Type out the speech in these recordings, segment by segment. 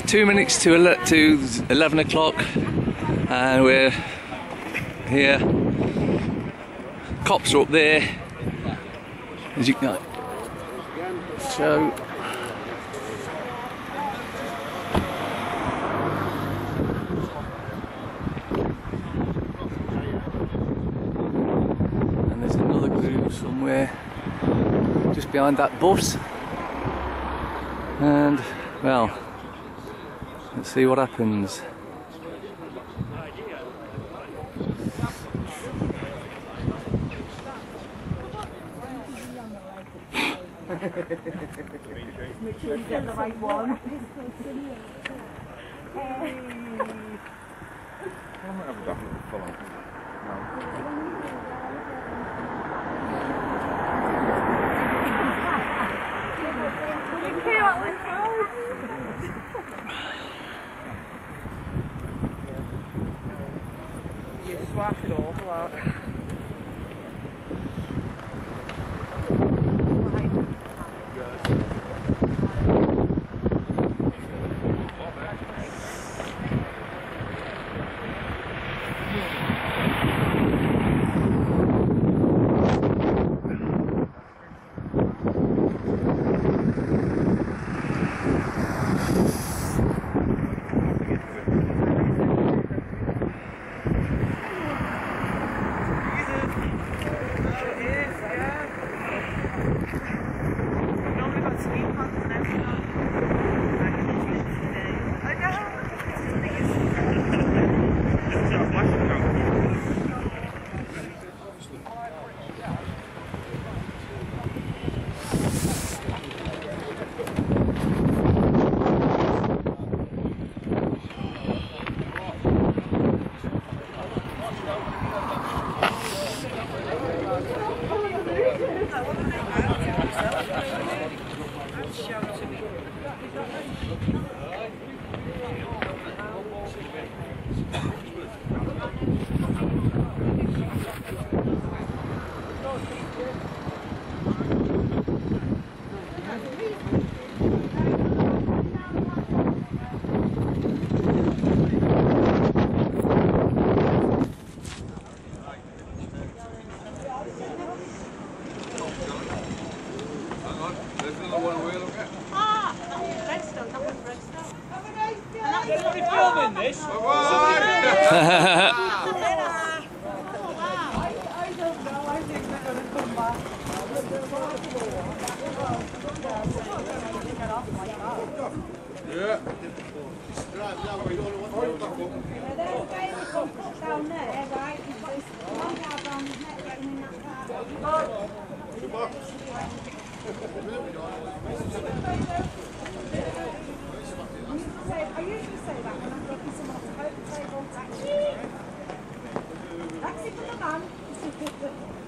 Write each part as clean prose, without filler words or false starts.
2 minutes to 11 o'clock, and we're here. Cops are up there, as you can show. And there's another group somewhere just behind that bus. And, well, let's see what happens. Make sure you get the right one. You swapped it all out.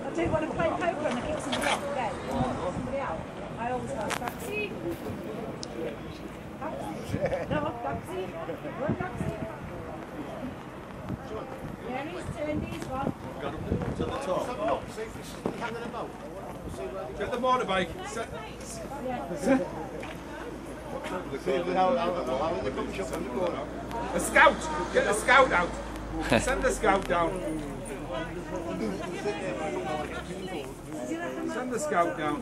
I do want to play poker and I kick somebody off again. Somebody out. I always go taxi. No, taxi. One taxi. Yeah, he's turned these one. To the top. Get the motorbike. A scout! Get the scout out! Send the scout down. Send the scout down.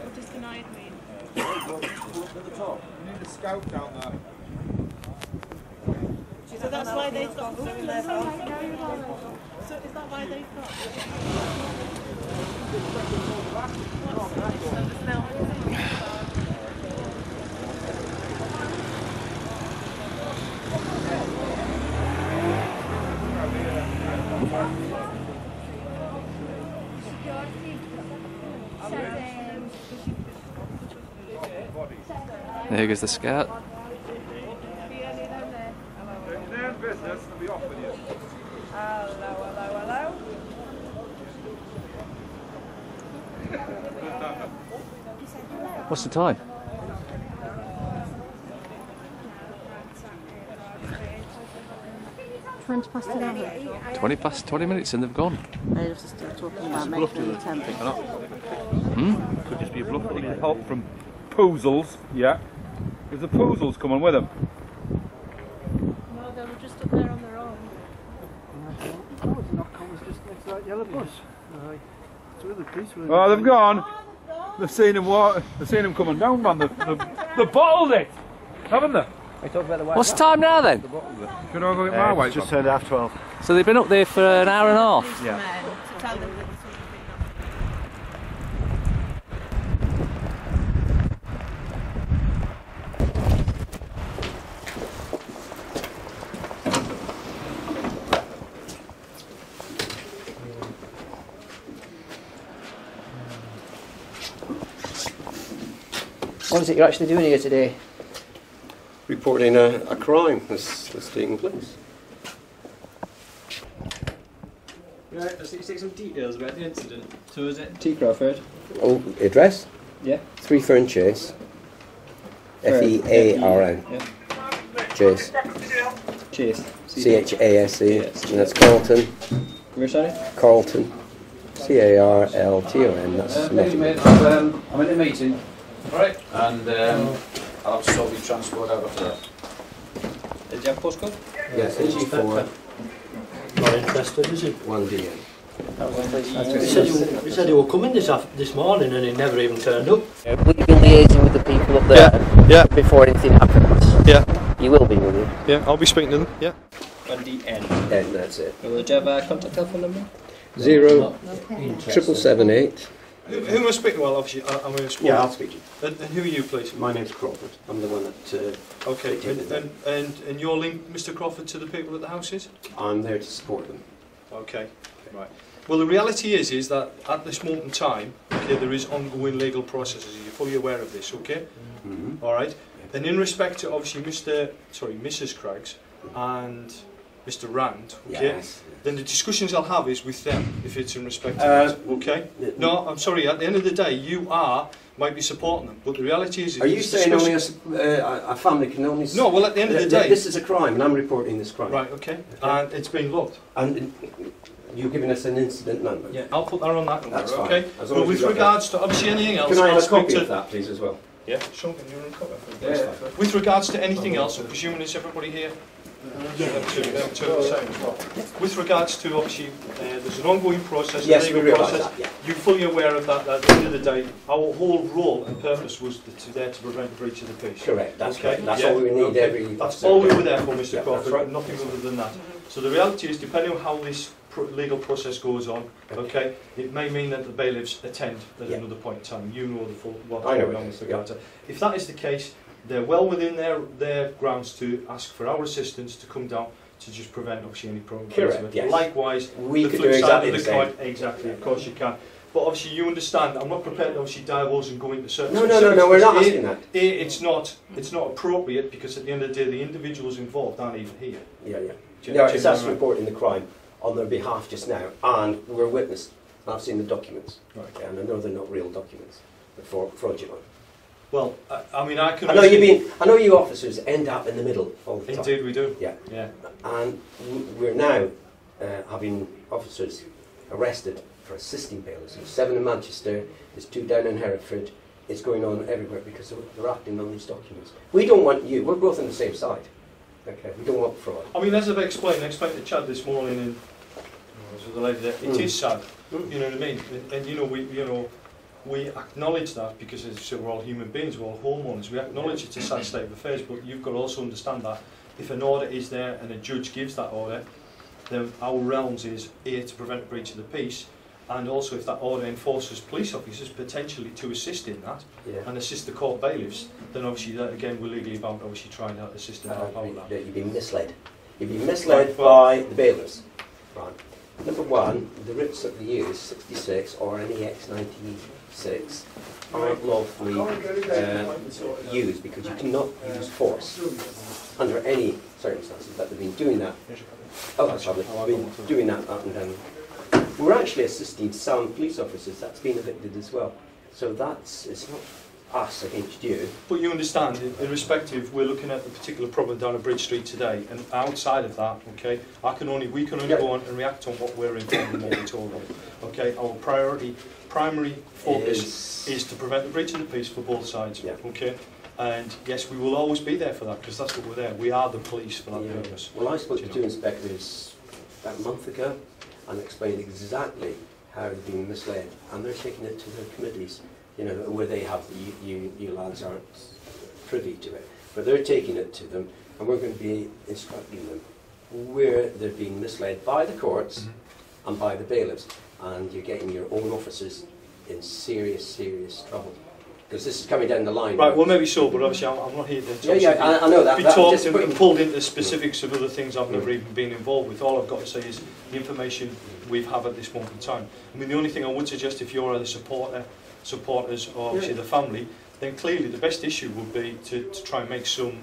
What does denied mean? At the top. You need a scout down there. So that's why they've got them in their phone. So is that why they've got There goes the scout. Business, they'll be off with you. Hello. What's the time? 20 past 11. 20 past 20 minutes and they've gone. They're just still talking about making the temple. Could just be a bluff. Help from Poozles, yeah. Is the Poozles coming with them? No, they were just up there on their own. Oh, it's not coming, it's just next to that yellow bus. Right. So the police were... Oh, they've gone. They've seen him walk. They've seen him coming down, man. They've bottled it, haven't they? What's the time now then? Should I go get my white? Just turned 12:30. So they've been up there for an hour and a half? Yeah. To tell them that What is it you're actually doing here today? Reporting a crime that's taken place. Right, I just need to take some details about the incident. So is it T. Crawford. Oh, address? Yeah. 3 Fern Chase. Fearn. Chase. Chase. Chase. Yes. And that's Carlton. Where, sorry? Carlton. Carlton. That's Mate, I'm in a meeting. Alright. And I'll have to sort the transport out after that. Did you have a postcode? yes, AG4 Not interested, is he? 1DN. He said he were coming this morning and he never even turned up. Will you be liaising with the people up there Yeah. before anything happens? Yeah. You will be, will you? Yeah, I'll be speaking to them. Yeah. NDN. N, that's it. Will you have a contact telephone number? 0778. Who am I speaking to? Well, obviously, I'm going to speak. Yeah, I'll speak to you. And who are you, please? My name's Crawford. I'm the one that... Okay, and you're linked, Mr. Crawford, to the people at the houses? I'm there to support them. Okay, right. Well, the reality is that at this moment in time, okay, there is ongoing legal processes. You're fully aware of this, okay? Mm-hmm. All right. And in respect to obviously Mrs. Craggs and Mr. Rand, okay? Yes. Then the discussions I'll have is with them, if it's in respect to that, okay? No, I'm sorry. At the end of the day, you might be supporting them, but the reality is... Are you saying only a family can only... No, well, at the end of the day... This is a crime, and I'm reporting this crime. Right, okay. And it's been logged. And you're giving us an incident number. Yeah, I'll put that on that number, That's fine. okay? As long But as with you've got regards to obviously anything else... Can I have I'll a speak copy to- of that, please, as well? Yeah, sure, can you recover? Yeah. With regards to anything else, I'm presuming is everybody here? Them two the same as well. With regards to obviously, there's an ongoing process, Yes, a legal we realise process. that, yeah. You're fully aware of that. At the end of the day, our whole role and purpose was to prevent the breach of the peace. Correct, that's okay. correct. That's all we need okay. every... That's all we were there for, Mr. Yeah, Crawford. that's right. Nothing other than that. So the reality is, depending on how this legal process goes on, okay, it may mean that the bailiffs attend at another point in time. You know the full what's I know going on it with is, regard to. If that is the case, they're well within their grounds to ask for our assistance to come down to just prevent obviously any problems. Correct, yes. Likewise, We the could flip do side exactly of the the same. coin, exactly, of course you can. But obviously you understand, I'm not prepared to obviously divulge and go into certain No, specifics, we're not because asking that. It's not appropriate because at the end of the day the individuals involved aren't even here. Yeah. Do you No, know it's what us I mean? reporting the crime on their behalf just now, and we're witness. I've seen the documents, Right. and I know they're not real documents. They're fraudulent. Well, I mean I can... I know you officers end up in the middle all the time. Indeed we do. Yeah. Yeah. And we're now having officers arrested for assisting bailiffs. There's 7 in Manchester, there's 2 down in Hereford. It's going on everywhere because they're acting on these documents. We don't want you. We're both on the same side. Okay. We don't want fraud. I mean, as I've explained to Chad this morning, and the lady there, it is sad. You know what I mean? And we acknowledge that because, as I said, we're all human beings, we're all homeowners. We acknowledge it's a sad state of affairs, but you've got to also understand that if an order is there and a judge gives that order, then our realms is A, to prevent a breach of the peace, and also if that order enforces police officers potentially to assist in that and assist the court bailiffs, then obviously that again we're legally bound to obviously try and assist and help out that. You've been misled. You've been misled by the bailiffs. Right. Number 1, the writs that they use, 66 or any X96, aren't lawfully used because you cannot use force under any circumstances. But they've been doing that. Oh, that's lovely. They've been doing that up and down. We're actually assisting some police officers that's been evicted as well. So it's not us against you. But you understand, irrespective, we're looking at the particular problem down at Bridge Street today, and outside of that, okay, we can only go on and react on what we're informed and what we're told of. Okay, our primary focus is to prevent the breach of the peace for both sides. Yeah. Okay, And yes, we will always be there for that, because that's what we're there. We are the police for that purpose. Well, I spoke to You know. two inspectors about a month ago and explained exactly how they've been misled, and they're taking it to their committees, you know, where they have, you lads aren't privy to it, but they're taking it to them, and we're going to be instructing them where they're being misled by the courts and by the bailiffs, and you're getting your own officers in serious, serious trouble. Because this is coming down the line. Right, well maybe so, but obviously I'm not here to I know that. be that talked just and pulled into specifics of other things I've never even been involved with. All I've got to say is the information we have at this moment in time. I mean, the only thing I would suggest, if you're the supporters or obviously the family, then clearly the best issue would be to try and make some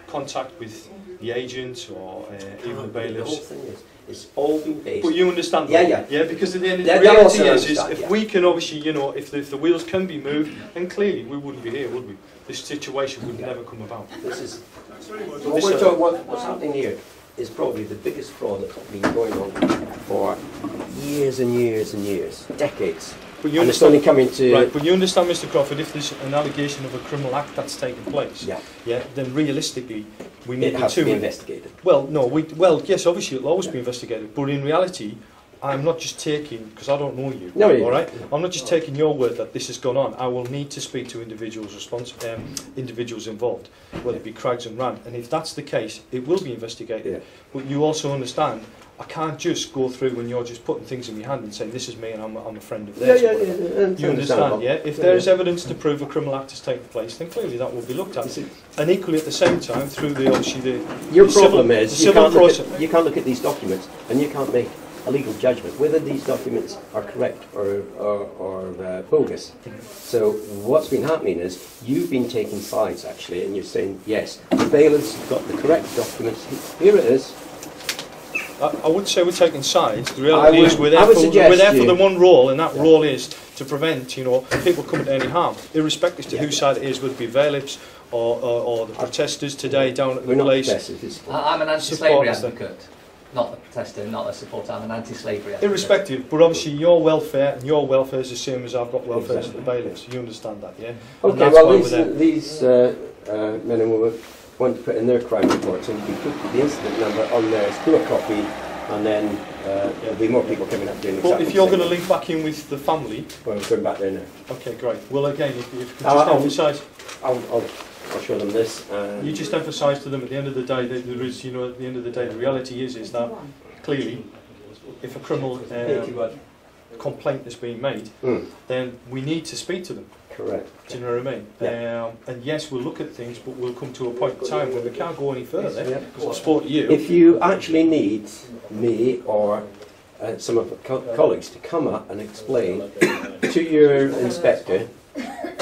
contact with the agent or even the bailiffs. The whole thing is, it's all been based. But you understand that? Yeah, because at the end of the They reality also is understand, if we can obviously, you know, if the wheels can be moved, then clearly we wouldn't be here, would we? This situation would never come about. This is what's happening here is probably the biggest fraud that's been going on for years and years and years, decades. But you and it's only coming to... Right, but you understand, Mr. Crawford, if there's an allegation of a criminal act that's taken place, then realistically we need it has to be investigated. Well, no, well, yes, obviously it'll always be investigated, but in reality, I'm not just taking, because I don't know you, all right? I'm not just taking your word that this has gone on. I will need to speak to individuals individuals involved, whether it be Craggs and Rand, and if that's the case, it will be investigated. But you also understand, I can't just go through when you're just putting things in my hand and saying this is me and I'm a friend of theirs. You understand, yeah? If there is evidence to prove a criminal act has taken place, then clearly that will be looked at. And equally at the same time, through the Your problem is you can't look at these documents and you can't make a legal judgment whether these documents are correct or bogus. So what's been happening is you've been taking sides actually, and you're saying yes, the bailiff's got the correct documents. Here it is. I would say we're taking sides. The reality is we're there for the one role, and that role is to prevent, you know, people coming to any harm, irrespective to whose side it is, whether it be bailiffs or the protesters today down at the place. I'm an anti-slavery advocate, not the protester, not a supporter. I'm an anti-slavery advocate. Irrespective, but obviously your welfare and your welfare is the same as I've got welfare as the bailiffs. You understand that, yeah? Okay, well these men and women want to put in their crime reports, and you can put the incident number on there, do a copy, and then there'll be more people coming up doing exactly. But if you're going to link back in with the family... Well, we're going back there now. Okay, great. Well, again, if you could just emphasise... I'll show them this. You just emphasise to them at the end of the day that there is, you know, at the end of the day, the reality is that clearly, if a criminal complaint is being made, then we need to speak to them. Correct. Do you know what I mean? Yeah. And yes, we'll look at things, but we'll come to a point in time where we can't go any further, because I'll support you. If you actually need me or some of the colleagues to come up and explain to your inspector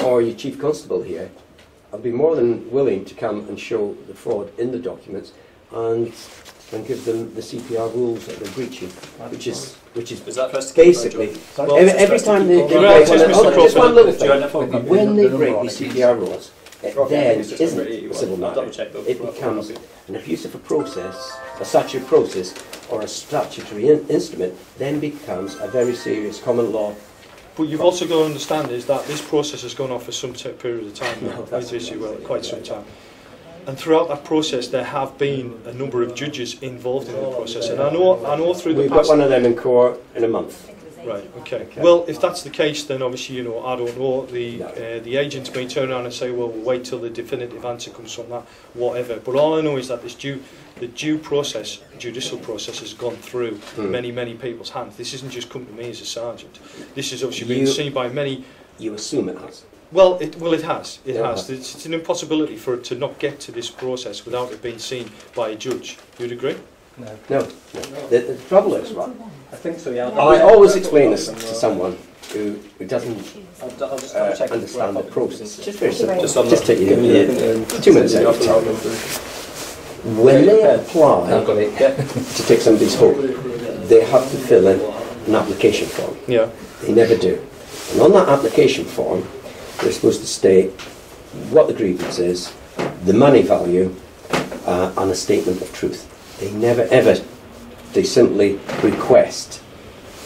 or your chief constable here, I'll be more than willing to come and show the fraud in the documents and give them the CPR rules that they're breaching, which is basically every time they break just one little thing, when they break these CPR rules, it then isn't a civil matter. It becomes an abuse of a process, a statutory process, or a statutory instrument, then becomes a very serious common law. But you've also got to understand is that this process has gone on for some period of time now, quite some time. And throughout that process, there have been a number of judges involved in the process, and I know through the past... We've got one of them in court in a month. Right. Okay. Well, if that's the case, then obviously, you know, I don't know. The agents may turn around and say, "Well, we'll wait till the definitive answer comes from that, whatever." But all I know is that the judicial process has gone through many people's hands. This isn't just come to me as a sergeant. This has obviously been seen by many. You assume it has. Well, it has. It has. It's an impossibility for it to not get to this process without it being seen by a judge. You'd agree? No. The trouble is, right? I think so, yeah. I always explain this to someone who doesn't understand the process. It's just very simple. Just take 2 minutes out of time. When they apply to take somebody's home, they have to fill in an application form. Yeah. They never do. And on that application form, they're supposed to state what the grievance is, the money value, and a statement of truth. They never ever, they simply request.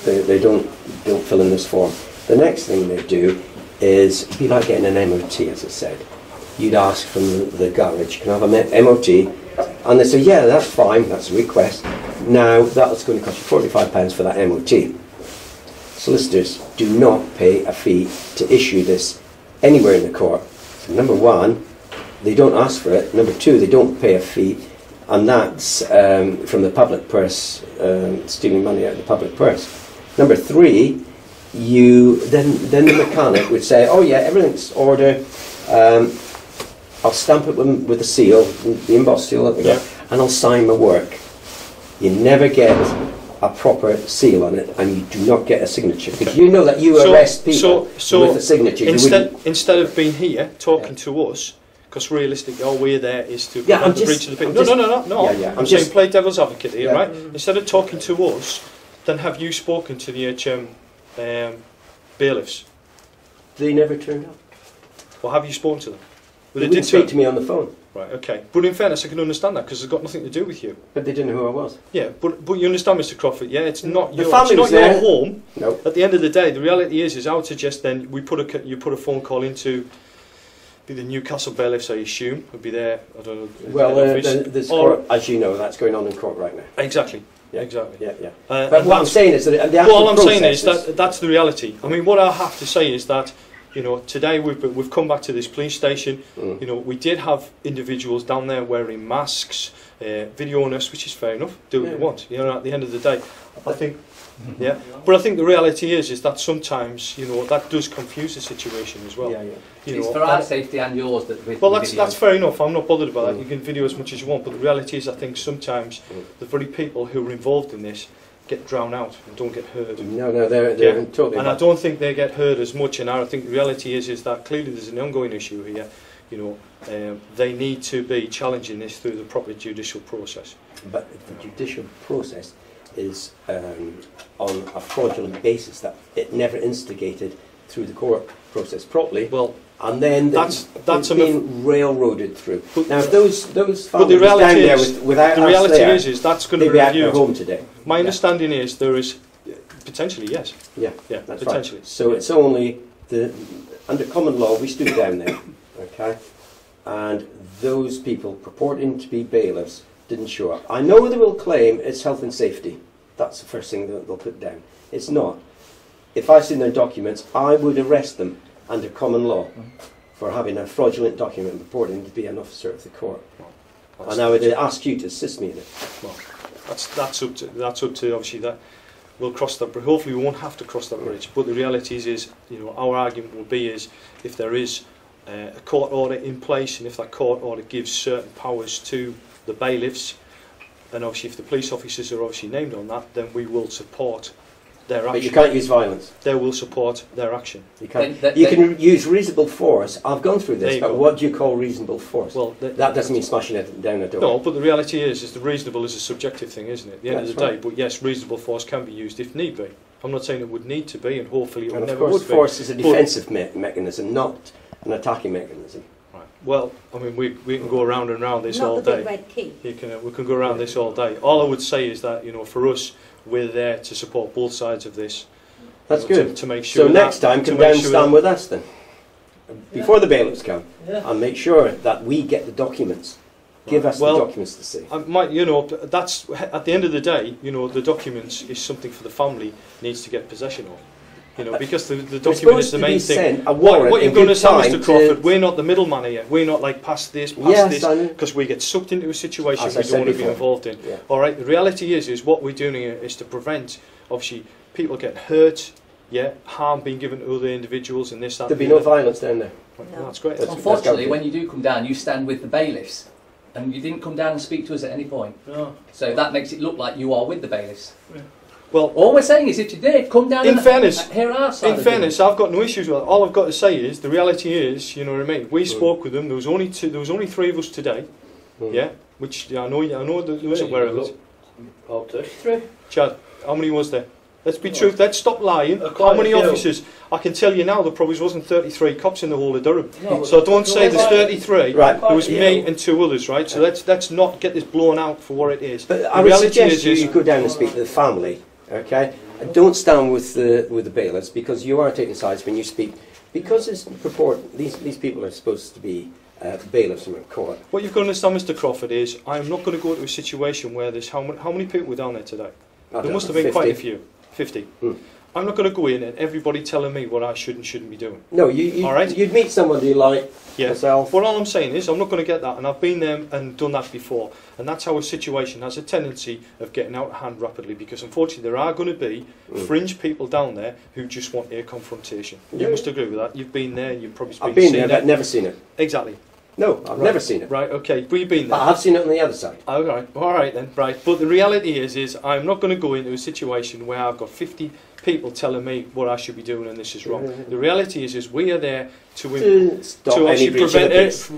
They don't fill in this form. The next thing they do is be like getting an MOT, as I said. you'd ask from the garage, can I have a MOT? And they say, yeah, that's fine, that's a request. Now, that's going to cost you £45 for that MOT. Solicitors do not pay a fee to issue this anywhere in the court. So number one, they don't ask for it. Number two, they don't pay a fee, and that's from the public purse, stealing money out of the public purse. Number three, then the mechanic would say, oh yeah, everything's order. I'll stamp it with the seal, the embossed seal that we got, and I'll sign my work. You never get a proper seal on it, and you do not get a signature, because you know that you arrest people with a signature. Instead of being here talking to us, because realistically all we're there is to prevent the breach of the peace. No. I'm saying play devil's advocate here, right? Instead of talking to us, then have you spoken to the HM bailiffs? They never turned up. Well, have you spoken to them? Well, they did speak to me on the phone. Right, okay. But in fairness, I can understand that because it's got nothing to do with you. But they didn't know who I was. Yeah, but you understand, Mr. Crawford, yeah? It's not your, your home. No. At the end of the day, the reality is I would suggest then you put a phone call into be the Newcastle bailiffs, I assume, would be there. I don't know. Well, there's court, as you know, that's going on in court right now. Exactly. Yeah. Exactly. Yeah. But what I'm saying is that the actual all I'm saying is that's the reality. I mean, what I have to say is that, you know, today we've come back to this police station. You know, we did have individuals down there wearing masks, videoing us, which is fair enough. Do what you want. You know, at the end of the day, I think. Yeah, but I think the reality is that sometimes, you know, that does confuse the situation as well. You it's know, for our safety and yours that we. Well, that's fair enough. I'm not bothered about that. You can video as much as you want, but the reality is, I think sometimes the very people who are involved in this get drowned out and don't get heard. No, they're totally. And I don't think they get heard as much. And I think the reality is that clearly there's an ongoing issue here. You know, they need to be challenging this through the proper judicial process. But the judicial process is on a fraudulent basis, that it never instigated through the court process properly. Well, and then that's been railroaded through. But now, if those but the reality down is, there without the reality there, is that's going to be reviewed. They'd be at reviewed. home today. My understanding is there is potentially yes. Yeah, that's potentially. Right. So it's only under common law we stood down there, okay, and those people purporting to be bailiffs didn't show up. I know they will claim it's health and safety. That's the first thing that they'll put down. It's not. If I've seen their documents, I would arrest them under common law for having a fraudulent document purporting to be an officer of the court. And I would ask you to assist me in it. Well, that's up to obviously that. We'll cross that bridge. Hopefully we won't have to cross that bridge. But the reality is, you know, our argument will be is if there is a court order in place, and if that court order gives certain powers to the bailiffs, and obviously if the police officers are obviously named on that, then we will support their action. But you can't use violence. They will support their action. You can't. You can use reasonable force. I've gone through this, but what do you call reasonable force? Well, that doesn't mean smashing it down a door. No, but the reality is the reasonable is a subjective thing, isn't it? At the end of the day, but yes, reasonable force can be used if need be. I'm not saying it would need to be, and hopefully it would never would be. Of course, force is a defensive mechanism, not an attacking mechanism. Well, I mean, we can go around and round this all day. Not the big red key. We can go around this all day. All I would say is that, you know, for us, we're there to support both sides of this. That's good. To make sure. So next time, come down and stand with us then, before the bailiffs come, and make sure that we get the documents. Give us the documents to see. You know, that's at the end of the day. You know, the documents is something for the family needs to get possession of. You know, because the document is the main thing. What you're going to say, Mr. Crawford, we're not the middleman here. We're not like past this, because we get sucked into a situation we don't want to be involved in. Yeah. All right. The reality is what we're doing here is to prevent, obviously, people getting hurt, harm being given to other individuals, and this. That, There'll be no violence down there. Well, that's great. Unfortunately, when you do come down, you stand with the bailiffs, and you didn't come down and speak to us at any point. No. So that makes it look like you are with the bailiffs. Yeah. Well, all we're saying is if you did, come down in fairness, hear our side. In fairness, I've got no issues with it. All I've got to say is the reality is, you know what I mean. We spoke with them. There was only three of us today. Which I know that you wasn't aware of it. Oh, 33. Chad, how many was there? Let's be truth. Let's stop lying. How many officers? I can tell you now, there probably wasn't 33 cops in the whole of Durham. No, so don't say there's 33. Right. There was me and two others, right? So let's not get this blown out for what it is. But I would suggest you go down and speak to the family. Okay, and don't stand with the bailiffs, because you are taking sides when you speak. Because these people are supposed to be bailiffs from a court. What you've got to understand, Mr. Crawford, is I'm not going to go into a situation where there's how many people were down there today? There must have been 50. quite a few. 50. Hmm. I'm not going to go in and everybody telling me what I should and shouldn't be doing. No, All right? you'd meet somebody like Yeah. myself. Well, all I'm saying is I'm not going to get that, and I've been there and done that before, and that's how a situation has a tendency of getting out of hand rapidly, because unfortunately there are going to be fringe people down there who just want a confrontation. You must agree with that. You've been there, you've probably I've been there, it. but never seen it. Exactly. No, I've never seen it. Right, okay, but you've been there. But I have seen it on the other side. All right then, right. But the reality is I'm not going to go into a situation where I've got 50 people telling me what I should be doing and this is wrong. The reality is we are there to Stop any actually breach of the peace.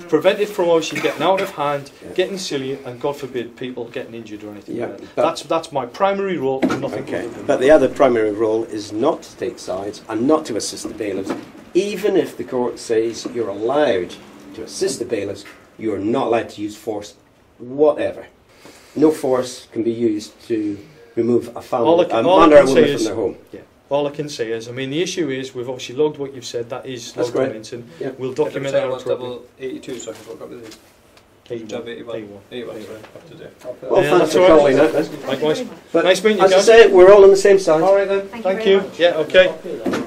prevent it from obviously getting out of hand, getting silly, and God forbid people getting injured or anything like that. That's my primary role, and nothing Okay, other than but the other primary role is not to take sides and not to assist the bailiffs. Even if the court says you're allowed to assist the bailiffs, you are not allowed to use force whatever. No force can be used to remove a family, a man or a woman from their home. Yeah. All I can say is, I mean, the issue is we've obviously logged what you've said. That is That's logged great. on Minton. Yeah. We'll document our double 82, so I can look up with these. 81. 81, sorry, up to date. Well, Yeah, thanks that's for all right. calling out then. Likewise. But Nice meeting you as I guys. say, we're all on the same side. All right then. Thank Thank you you. very much. Yeah. Okay.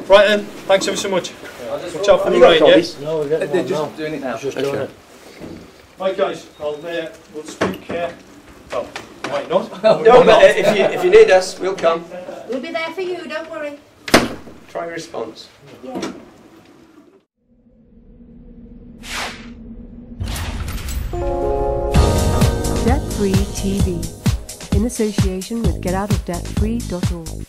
Right then. Thanks ever so much. Watch out for Have the you got rain. Yeah. copies? No, we're getting They're one just now. doing it now. Just doing it. Right, guys. We'll speak. Well, might not. No, but if you need us, we'll come. We'll be there for you, don't worry. Try a response. Yeah. Debt Free TV, in association with GetOutOfDebtFree.org.